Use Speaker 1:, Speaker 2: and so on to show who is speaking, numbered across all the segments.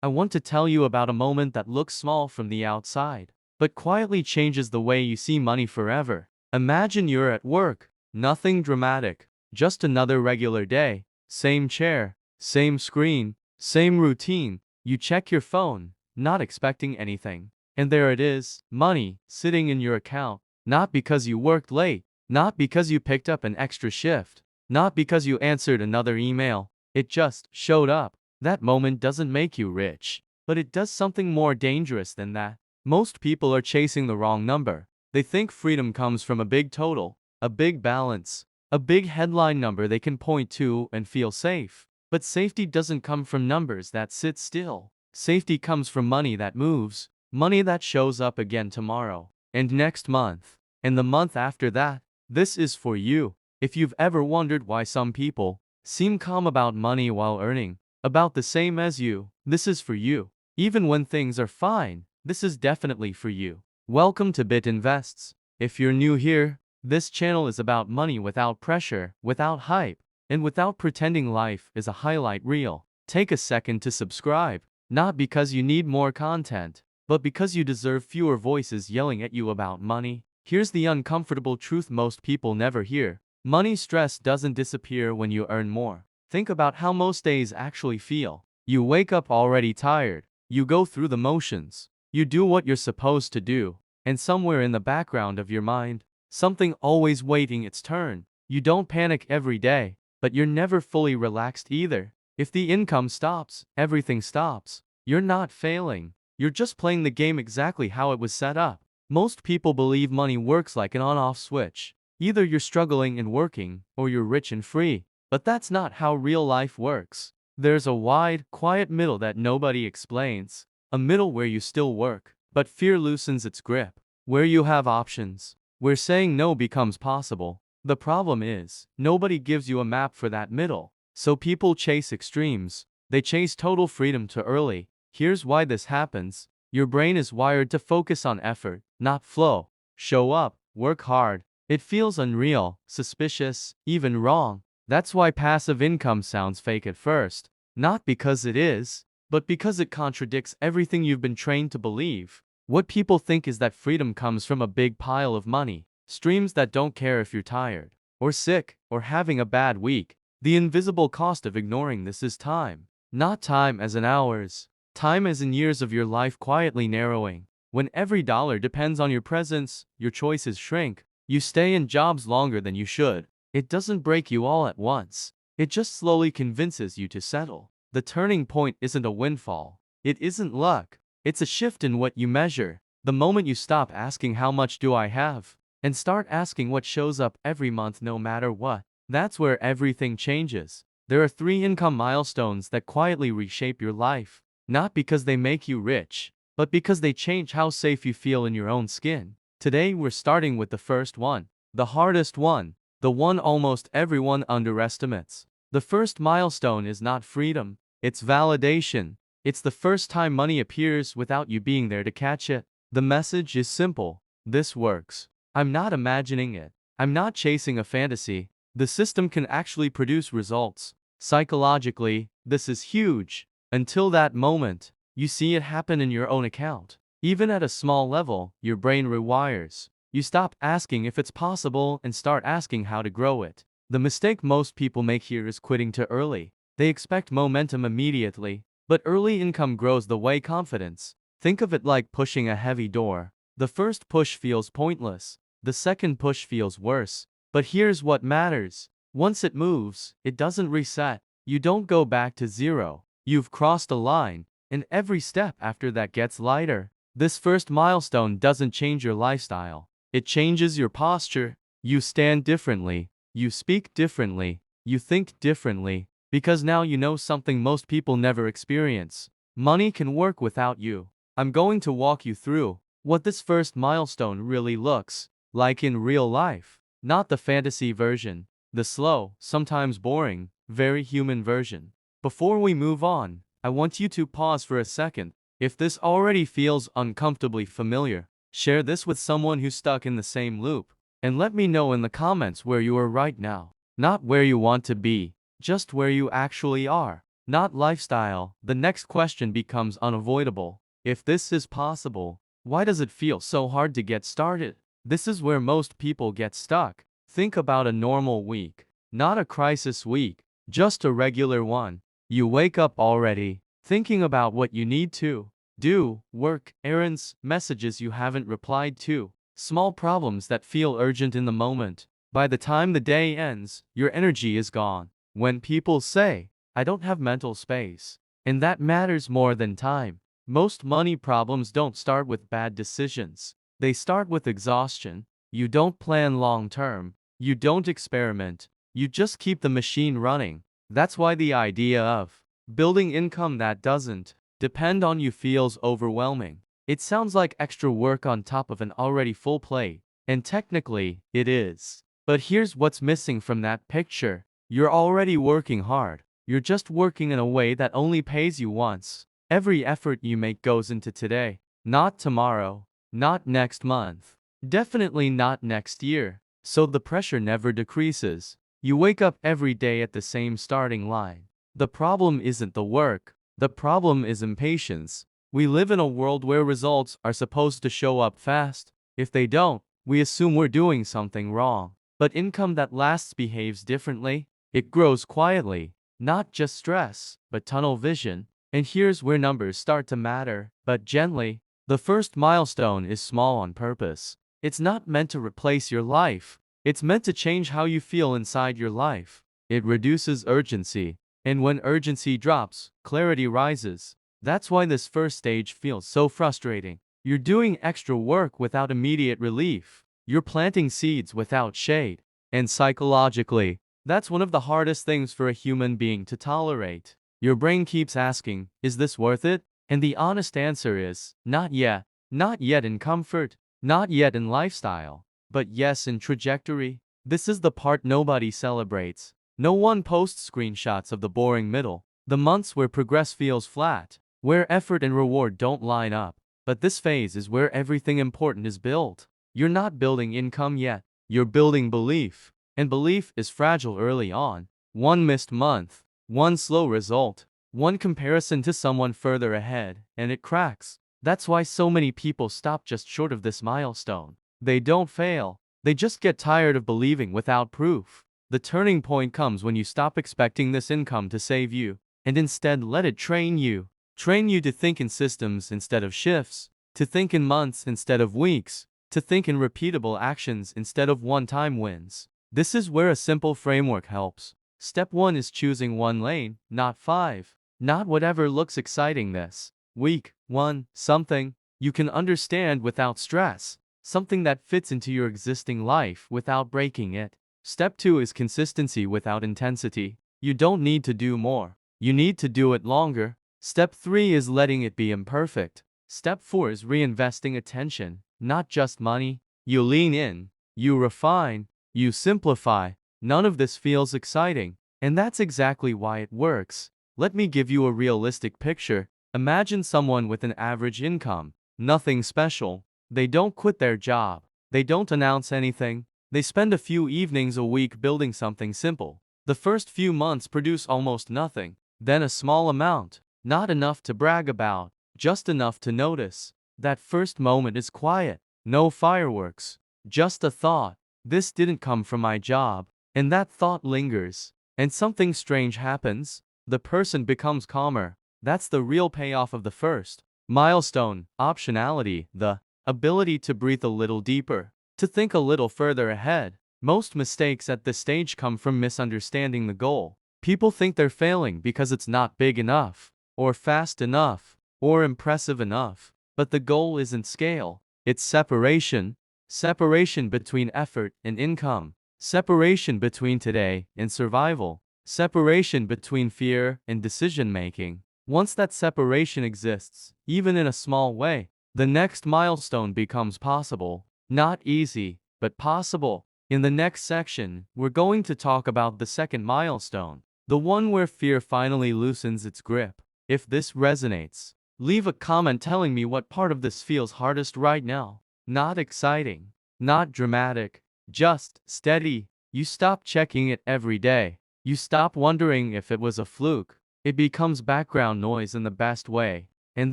Speaker 1: I want to tell you about a moment that looks small from the outside, but quietly changes the way you see money forever. Imagine you're at work, nothing dramatic, just another regular day, same chair, same screen, same routine. You check your phone, not expecting anything. And there it is, money, sitting in your account, not because you worked late, not because you picked up an extra shift, not because you answered another email. It just showed up. That moment doesn't make you rich, but it does something more dangerous than that. Most people are chasing the wrong number. They think freedom comes from a big total, a big balance, a big headline number they can point to and feel safe. But safety doesn't come from numbers that sit still. Safety comes from money that moves, money that shows up again tomorrow, and next month, and the month after that. This is for you. If you've ever wondered why some people seem calm about money while earning about the same as you, this is for you. Even when things are fine, this is definitely for you. Welcome to Bit Invests. If you're new here, this channel is about money without pressure, without hype, and without pretending life is a highlight reel. Take a second to subscribe, not because you need more content, but because you deserve fewer voices yelling at you about money. Here's the uncomfortable truth most people never hear. Money stress doesn't disappear when you earn more. Think about how most days actually feel. You wake up already tired. You go through the motions. You do what you're supposed to do. And somewhere in the background of your mind, something always waiting its turn. You don't panic every day, but you're never fully relaxed either. If the income stops, everything stops. You're not failing. You're just playing the game exactly how it was set up. Most people believe money works like an on-off switch. Either you're struggling and working, or you're rich and free. But that's not how real life works. There's a wide, quiet middle that nobody explains. A middle where you still work, but fear loosens its grip. Where you have options. Where saying no becomes possible. The problem is, nobody gives you a map for that middle. So people chase extremes. They chase total freedom too early. Here's why this happens. Your brain is wired to focus on effort, not flow. Show up, work hard. It feels unreal, suspicious, even wrong. That's why passive income sounds fake at first. Not because it is, but because it contradicts everything you've been trained to believe. What people think is that freedom comes from a big pile of money. Streams that don't care if you're tired, or sick, or having a bad week. The invisible cost of ignoring this is time. Not time as in hours. Time as in years of your life quietly narrowing. When every dollar depends on your presence, your choices shrink. You stay in jobs longer than you should. It doesn't break you all at once. It just slowly convinces you to settle. The turning point isn't a windfall. It isn't luck. It's a shift in what you measure. The moment you stop asking how much do I have, and start asking what shows up every month no matter what, that's where everything changes. There are 3 income milestones that quietly reshape your life. Not because they make you rich, but because they change how safe you feel in your own skin. Today we're starting with the first one, the hardest one, the one almost everyone underestimates. The first milestone is not freedom, it's validation. It's the first time money appears without you being there to catch it. The message is simple. This works. I'm not imagining it. I'm not chasing a fantasy. The system can actually produce results. Psychologically, this is huge. Until that moment, you see it happen in your own account. Even at a small level, your brain rewires. You stop asking if it's possible and start asking how to grow it. The mistake most people make here is quitting too early. They expect momentum immediately, but early income grows the way confidence. Think of it like pushing a heavy door. The first push feels pointless. The second push feels worse. But here's what matters. Once it moves, it doesn't reset. You don't go back to zero. You've crossed a line, and every step after that gets lighter. This first milestone doesn't change your lifestyle. It changes your posture. You stand differently. You speak differently. You think differently. Because now you know something most people never experience. Money can work without you. I'm going to walk you through what this first milestone really looks like in real life. Not the fantasy version. The slow, sometimes boring, very human version. Before we move on, I want you to pause for a second. If this already feels uncomfortably familiar, share this with someone who's stuck in the same loop. And let me know in the comments where you are right now. Not where you want to be, just where you actually are. not lifestyle. The next question becomes unavoidable. If this is possible, why does it feel so hard to get started? This is where most people get stuck. Think about a normal week, not a crisis week, just a regular one. You wake up already, thinking about what you need to do, work, errands, messages you haven't replied to, small problems that feel urgent in the moment. By the time the day ends, your energy is gone. When people say, I don't have mental space, and that matters more than time. Most money problems don't start with bad decisions. They start with exhaustion. You don't plan long term. You don't experiment. You just keep the machine running. That's why the idea of building income that doesn't depend on you feels overwhelming. It sounds like extra work on top of an already full plate, and technically, it is. But here's what's missing from that picture. You're already working hard. You're just working in a way that only pays you once. Every effort you make goes into today, not tomorrow, not next month, definitely not next year. So the pressure never decreases. You wake up every day at the same starting line. The problem isn't the work. The problem is impatience. We live in a world where results are supposed to show up fast. If they don't, we assume we're doing something wrong. But income that lasts behaves differently. It grows quietly, not just stress, but tunnel vision. And here's where numbers start to matter, but gently. The first milestone is small on purpose. It's not meant to replace your life. It's meant to change how you feel inside your life. It reduces urgency. And when urgency drops, clarity rises. That's why this first stage feels so frustrating. You're doing extra work without immediate relief. You're planting seeds without shade. And psychologically, that's one of the hardest things for a human being to tolerate. Your brain keeps asking, is this worth it? And the honest answer is, not yet. Not yet in comfort. Not yet in lifestyle. But yes in trajectory. This is the part nobody celebrates. No one posts screenshots of the boring middle. The months where progress feels flat. Where effort and reward don't line up. But this phase is where everything important is built. You're not building income yet. You're building belief. And belief is fragile early on. One missed month. One slow result, one comparison to someone further ahead, and it cracks. That's why so many people stop just short of this milestone. They don't fail. They just get tired of believing without proof. The turning point comes when you stop expecting this income to save you, and instead let it train you. Train you to think in systems instead of shifts, to think in months instead of weeks, to think in repeatable actions instead of one-time wins. This is where a simple framework helps. Step 1 is choosing one lane, not 5. Not whatever looks exciting this week. 1. Something you can understand without stress. Something that fits into your existing life without breaking it. Step 2 is consistency without intensity. You don't need to do more. You need to do it longer. Step 3 is letting it be imperfect. Step 4 is reinvesting attention, not just money. You lean in. You refine. You simplify. None of this feels exciting, and that's exactly why it works. Let me give you a realistic picture. Imagine someone with an average income, nothing special. They don't quit their job. They don't announce anything. They spend a few evenings a week building something simple. The first few months produce almost nothing. Then a small amount, not enough to brag about, just enough to notice. That first moment is quiet, no fireworks, just a thought. This didn't come from my job. And that thought lingers, and something strange happens. The person becomes calmer. That's the real payoff of the first milestone. Optionality, the ability to breathe a little deeper, to think a little further ahead. Most mistakes at this stage come from misunderstanding the goal. People think they're failing because it's not big enough, or fast enough, or impressive enough. But the goal isn't scale, it's separation. Separation between effort and income. Separation between today and survival. Separation between fear and decision-making. Once that separation exists, even in a small way, the next milestone becomes possible. Not easy, but possible. In the next section, we're going to talk about the second milestone, the one where fear finally loosens its grip. If this resonates, leave a comment telling me what part of this feels hardest right now. Not exciting, not dramatic, just steady. You stop checking it every day. You stop wondering if it was a fluke. It becomes background noise in the best way. And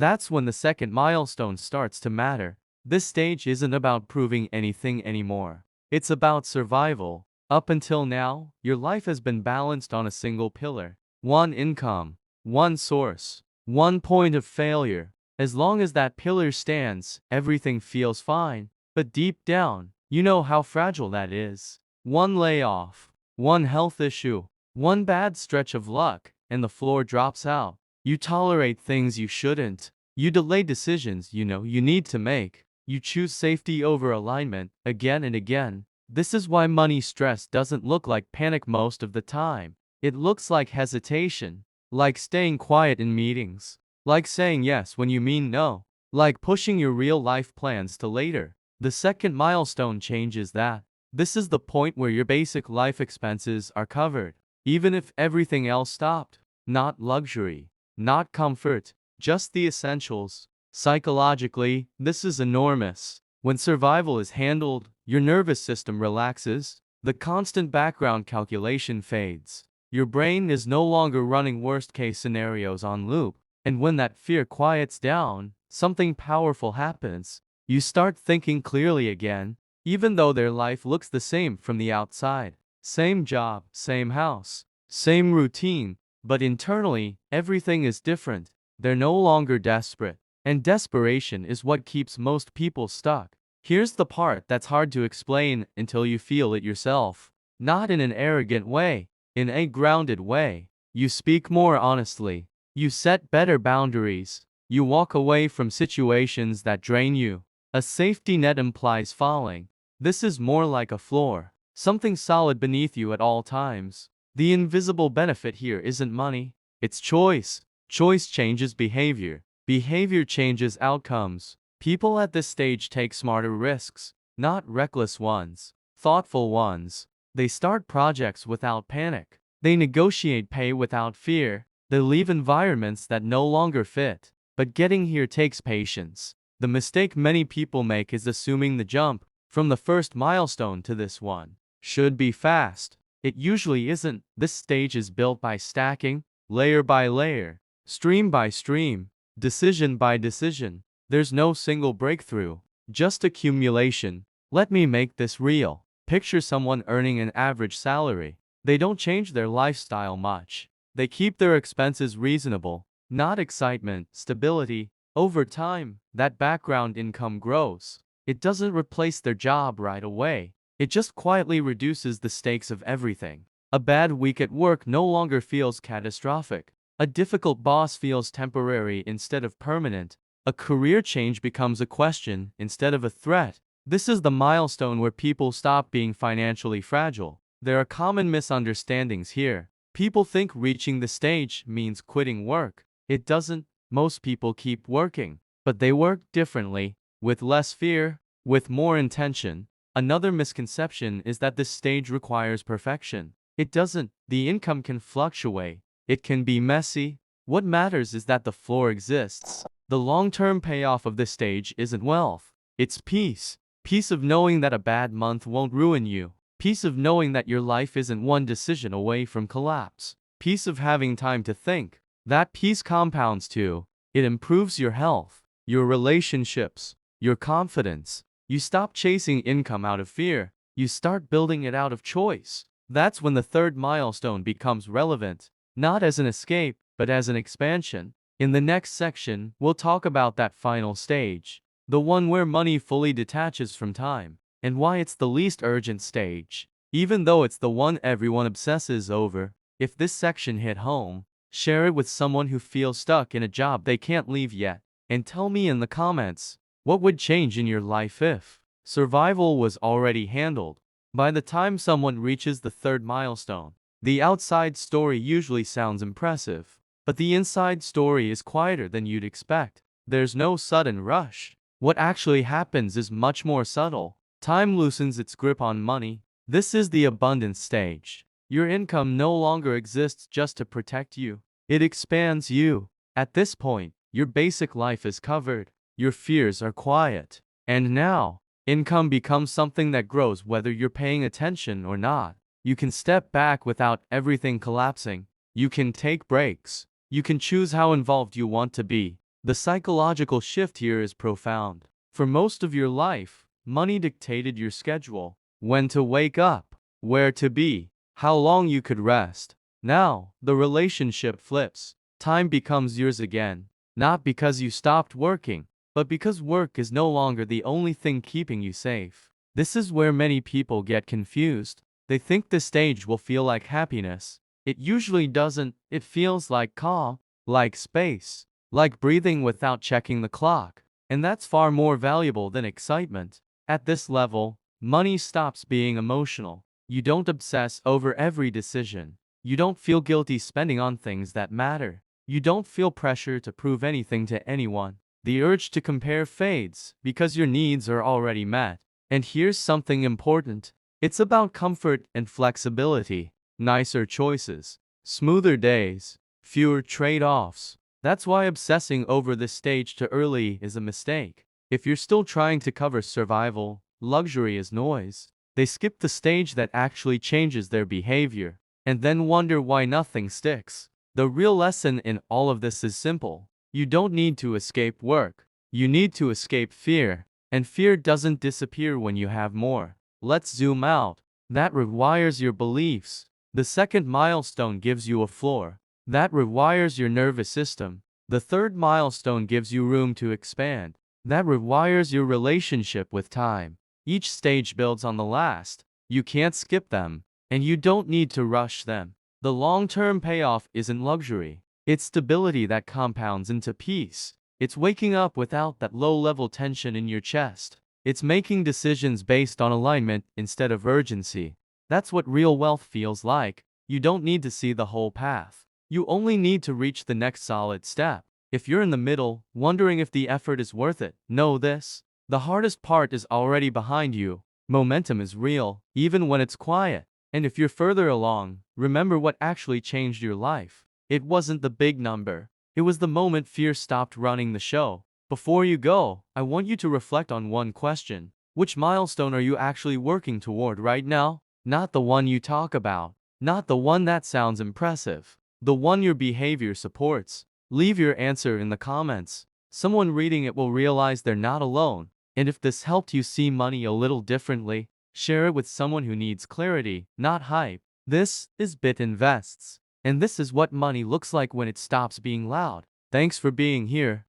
Speaker 1: that's when the second milestone starts to matter. This stage isn't about proving anything anymore. It's about survival. Up until now, your life has been balanced on a single pillar. One income, one source, one point of failure. As long as that pillar stands, everything feels fine. But deep down, you know how fragile that is. One layoff, one health issue, one bad stretch of luck, and the floor drops out. You tolerate things you shouldn't. You delay decisions you know you need to make. You choose safety over alignment again and again. This is why money stress doesn't look like panic most of the time. It looks like hesitation, like staying quiet in meetings, like saying yes when you mean no, like pushing your real life plans to later. The second milestone changes that. This is the point where your basic life expenses are covered, even if everything else stopped. Not luxury, not comfort, just the essentials. Psychologically, this is enormous. When survival is handled, your nervous system relaxes, the constant background calculation fades. Your brain is no longer running worst-case scenarios on loop, and when that fear quiets down, something powerful happens. You start thinking clearly again, even though their life looks the same from the outside. Same job, same house, same routine, but internally, everything is different. They're no longer desperate, and desperation is what keeps most people stuck. Here's the part that's hard to explain until you feel it yourself. Not in an arrogant way, in a grounded way. You speak more honestly. You set better boundaries. You walk away from situations that drain you. A safety net implies falling. This is more like a floor, something solid beneath you at all times. The invisible benefit here isn't money, it's choice. Choice changes behavior. Behavior changes outcomes. People at this stage take smarter risks, not reckless ones, thoughtful ones. They start projects without panic. They negotiate pay without fear. They leave environments that no longer fit. But getting here takes patience. The mistake many people make is assuming the jump from the first milestone to this one should be fast. It usually isn't. This stage is built by stacking, layer by layer, stream by stream, decision by decision. There's no single breakthrough, just accumulation. Let me make this real. Picture someone earning an average salary. They don't change their lifestyle much. They keep their expenses reasonable, not excitement, stability. Over time, that background income grows. It doesn't replace their job right away. It just quietly reduces the stakes of everything. A bad week at work no longer feels catastrophic. A difficult boss feels temporary instead of permanent. A career change becomes a question instead of a threat. This is the milestone where people stop being financially fragile. There are common misunderstandings here. People think reaching the stage means quitting work. It doesn't. Most people keep working, but they work differently, with less fear, with more intention. Another misconception is that this stage requires perfection. It doesn't. The income can fluctuate. It can be messy. What matters is that the floor exists. The long-term payoff of this stage isn't wealth. It's peace. Peace of knowing that a bad month won't ruin you. Peace of knowing that your life isn't one decision away from collapse. Peace of having time to think. That peace compounds too. It improves your health, your relationships, your confidence. You stop chasing income out of fear. You start building it out of choice. That's when the third milestone becomes relevant, not as an escape, but as an expansion. In the next section, we'll talk about that final stage, the one where money fully detaches from time, and why it's the least urgent stage, even though it's the one everyone obsesses over. If this section hit home, share it with someone who feels stuck in a job they can't leave yet, and tell me in the comments, what would change in your life if survival was already handled? By the time someone reaches the third milestone, the outside story usually sounds impressive, but the inside story is quieter than you'd expect. There's no sudden rush. What actually happens is much more subtle. Time loosens its grip on money. This is the abundance stage. Your income no longer exists just to protect you. It expands you. At this point, your basic life is covered. Your fears are quiet. And now, income becomes something that grows whether you're paying attention or not. You can step back without everything collapsing. You can take breaks. You can choose how involved you want to be. The psychological shift here is profound. For most of your life, money dictated your schedule, when to wake up, where to be, how long you could rest. Now, the relationship flips. Time becomes yours again, not because you stopped working, but because work is no longer the only thing keeping you safe. This is where many people get confused. They think this stage will feel like happiness. It usually doesn't. It feels like calm, like space, like breathing without checking the clock. And that's far more valuable than excitement. At this level, money stops being emotional. You don't obsess over every decision. You don't feel guilty spending on things that matter. You don't feel pressure to prove anything to anyone. The urge to compare fades because your needs are already met. And here's something important. It's about comfort and flexibility. Nicer choices, smoother days, fewer trade-offs. That's why obsessing over this stage too early is a mistake. If you're still trying to cover survival, luxury is noise. They skip the stage that actually changes their behavior, and then wonder why nothing sticks. The real lesson in all of this is simple. You don't need to escape work. You need to escape fear. And fear doesn't disappear when you have more. Let's zoom out. That rewires your beliefs. The second milestone gives you a floor. That rewires your nervous system. The third milestone gives you room to expand. That rewires your relationship with time. Each stage builds on the last. You can't skip them, and you don't need to rush them. The long-term payoff isn't luxury. It's stability that compounds into peace. It's waking up without that low-level tension in your chest. It's making decisions based on alignment instead of urgency. That's what real wealth feels like. You don't need to see the whole path. You only need to reach the next solid step. If you're in the middle, wondering if the effort is worth it, know this. The hardest part is already behind you. Momentum is real, even when it's quiet. And if you're further along, remember what actually changed your life. It wasn't the big number. It was the moment fear stopped running the show. Before you go, I want you to reflect on one question. Which milestone are you actually working toward right now? Not the one you talk about. Not the one that sounds impressive. The one your behavior supports. Leave your answer in the comments. Someone reading it will realize they're not alone. And if this helped you see money a little differently, share it with someone who needs clarity, not hype. This is Bit Invests. And this is what money looks like when it stops being loud. Thanks for being here.